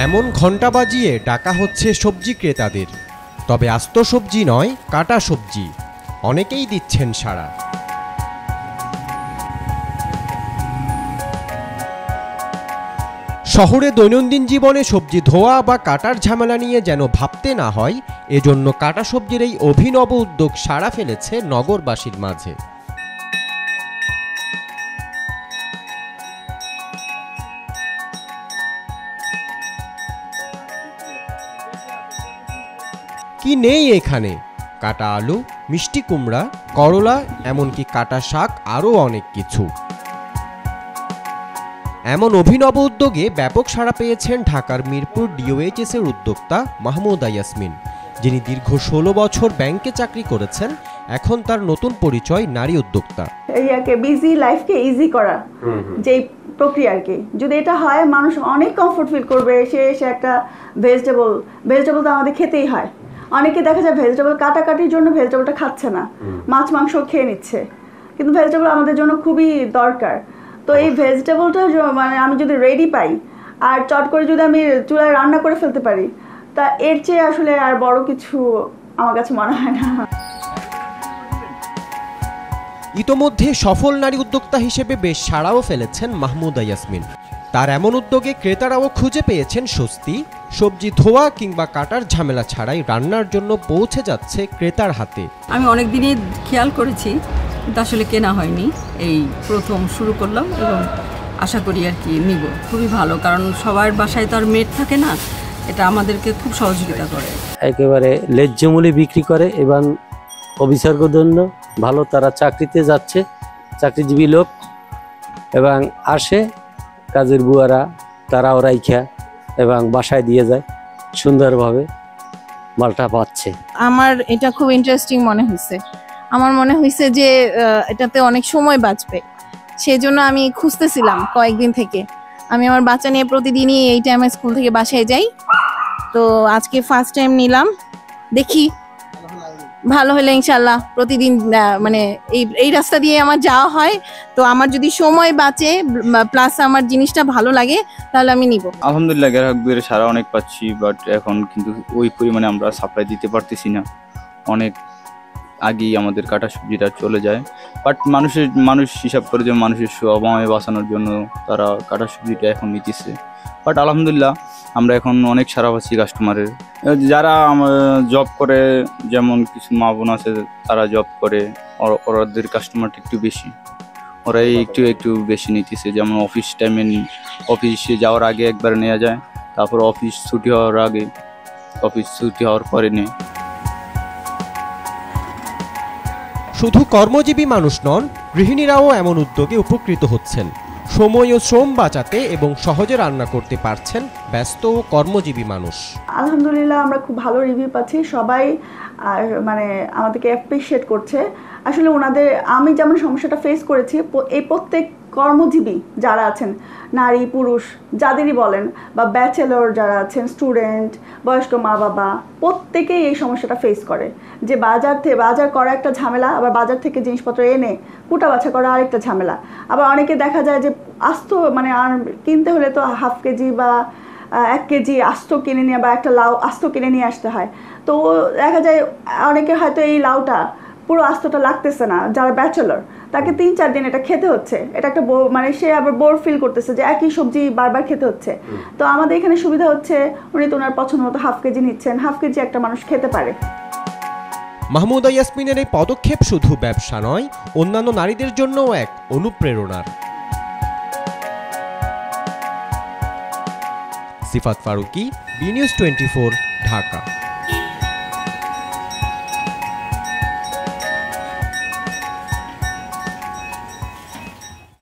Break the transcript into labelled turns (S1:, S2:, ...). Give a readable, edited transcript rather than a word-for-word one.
S1: এমন ঘণ্টা বাজিয়ে ডাকা হচ্ছে সবজি ক্রেতাদের, তবে আস্ত সবজি নয়, কাটা সবজি। অনেকেই দিচ্ছেন সাড়া। শহরে দৈনন্দিন জীবনে সবজি ধোয়া বা কাটার ঝামেলা নিয়ে যেন ভাবতে না হয়, এজন্য কাটা সবজির এই অভিনব উদ্যোগ সাড়া ফেলেছে নগরবাসীর মাঝে। কি নেই এখানে? কাটা আলু, মিষ্টি কুমড়া, করলা, এমনকি কাটা শাক, আরও অনেক কিছু। এমন অভিনব উদ্যোগে ব্যাপক সাড়া পেয়েছেন ঢাকার মিরপুর ডিওএইচএস এর উদ্যোক্তা মাহমুদা ইয়াসমিন, যিনি দীর্ঘ 16 বছর ব্যাংকে চাকরি করেছেন। এখন তার নতুন পরিচয় নারী উদ্যোক্তা।
S2: বিজি লাইফকে ইজি করা যে প্রক্রিয়া আর কি, যদি এটা হয় মানুষ অনেক কমফোর্ট ফিল করবে। সে একটা ভেজিটেবল তো আমাদের খেতেই হয়। অনেকে দেখা যায় ভেজিটেবল কাটাকাটির জন্য ভেজিটেবলটা খাচ্ছে না, মাছ মাংস খেয়ে নিচ্ছে, কিন্তু ভেজিটেবল আমাদের জন্য খুবই দরকার। তো এই ভেজিটেবলটা মানে আমি যদি রেডি পাই আর চট করে যদি আমি চুলায় রান্না করে ফেলতে পারি, তা এর চেয়ে আসলে আর বড় কিছু আমার কাছে মনে হয় না।
S1: ইতোমধ্যে সফল নারী উদ্যোক্তা হিসেবে বেশ সাড়াও ফেলেছেন মাহমুদা ইয়াসমিন। তার এমন উদ্যোগে ক্রেতারাও খুঁজে পেয়েছেন স্বস্তি। সবজি ধোয়া কিংবা কাটার ঝামেলা ছাড়াই রান্নার জন্য পৌঁছে যাচ্ছে ক্রেতার হাতে।
S3: আমি অনেক দিনই খেয়াল করেছি, কিন্তু আসলে কেনা হয়নি। এই প্রথম শুরু করলাম এবং আশা করি আর কি নিব। খুবই ভালো, কারণ সবার বাসায় তো আর মেড থাকে না, এটা আমাদেরকে খুব সহযোগিতা করে।
S4: একেবারে ন্যায্য মূল্যে বিক্রি করে এবং অবিচারজন্য ভালো। তারা চাকরিতে যাচ্ছে, চাকরিজীবী লোক, এবং আসে কাজের বুয়ারা, তারাও রাইখা এবং বাসায় দিয়ে যায়, সুন্দরভাবে মালটা পাচ্ছে।
S5: আমার এটা খুব ইন্টারেস্টিং মনে হয়েছে। আমার মনে হয়েছে যে এটাতে অনেক সময় বাঁচবে, সেই জন্য আমি খুঁজতেছিলাম কয়েকদিন থেকে। আমি আমার বাচ্চা নিয়ে প্রতিদিনই এই টাইমে স্কুল থেকে বাসায় যাই, তো আজকে ফার্স্ট টাইম নিলাম। দেখি ভালো হলে ইনশাল্লাহ প্রতিদিন মানে এই রাস্তা দিয়ে আমার যাওয়া হয়, তো আমার যদি সময় বাঁচে প্লাস আমার জিনিসটা ভালো লাগে তাহলে আমি নিব।
S6: আলহামদুলিল্লাহ, গ্রাহকদের সারা অনেক পাচ্ছি, বাট এখন কিন্তু ওই পরিমাণে আমরা সাপ্লাই দিতে পারতেছি না। অনেক আগেই আমাদের কাটা সবজিটা চলে যায়, বাট মানুষ হিসাব করে যে মানুষের সময় বাঁচানোর জন্য তারা কাটা সবজিটা এখন নিতেছে। বাট আলহামদুলিল্লাহ আমরা এখন অনেক সারা পাচ্ছি কাস্টমারের। যারা জব করে, যেমন কিছু মা বোন আছে তারা জব করে, ওদের কাস্টমারটা একটু বেশি, ওরাই একটু বেশি নিতেছে। যেমন অফিস টাইমে অফিসে যাওয়ার আগে একবার নেওয়া যায়, তারপর অফিস ছুটি হওয়ার আগে, অফিস ছুটি হওয়ার পরে নেয়।
S1: শুধু কর্মজীবী মানুষ নন, গৃহিণীরাও এমন উদ্যোগে উপকৃত হচ্ছেন। সময় ও শ্রম বাঁচাতে এবং সহজে রান্না করতে পারছেন ব্যস্ত ও কর্মজীবী মানুষ।
S2: আলহামদুলিল্লাহ আমরা খুব ভালো রিভিউ পাচ্ছি, সবাই মানে আমাদেরকে অ্যাপ্রিশিয়েট করছে। আসলে ওনাদের, আমি যেমন সমস্যাটা ফেস করেছি, এই প্রত্যেক কর্মজীবী যারা আছেন, নারী পুরুষ যাদেরই বলেন, বা ব্যাচেলর যারা আছেন, স্টুডেন্ট, বয়স্ক মা বাবা, প্রত্যেকেই এই সমস্যাটা ফেস করে যে বাজার করা একটা ঝামেলা, আবার বাজার থেকে জিনিসপত্র এনে কুটা বাছা করা আরেকটা ঝামেলা। আবার অনেকে দেখা যায় যে আস্ত মানে কিনতে হলে তো হাফ কেজি বা 1 কেজি আস্ত কিনে নিয়ে, বা একটা লাউ আস্ত কিনে নিয়ে আসতে হয়। তো দেখা যায় অনেকে হয়তো এই লাউটা পুরো আস্তটা লাগতেছে না, যারা ব্যাচেলর তাকে 3-4 দিন এটা খেতে হচ্ছে। এটা একটা মানে সে আবার বোর ফিল করতেছে যে একই সবজি বারবার খেতে হচ্ছে। তো আমাদের এখানে সুবিধা হচ্ছে, উনি তো ওনার পছন্দ মতো হাফ কেজি নিচ্ছেন, হাফ কেজি একটা মানুষ খেতে পারে।
S1: মাহমুদা ইয়াসমিনের এই পদক্ষেপ শুধু ব্যবসা নয়, অন্যান্য নারীদের জন্যও এক অনুপ্রেরণার। সিফাত ফারুকি, বি নিউজ 24, ঢাকা।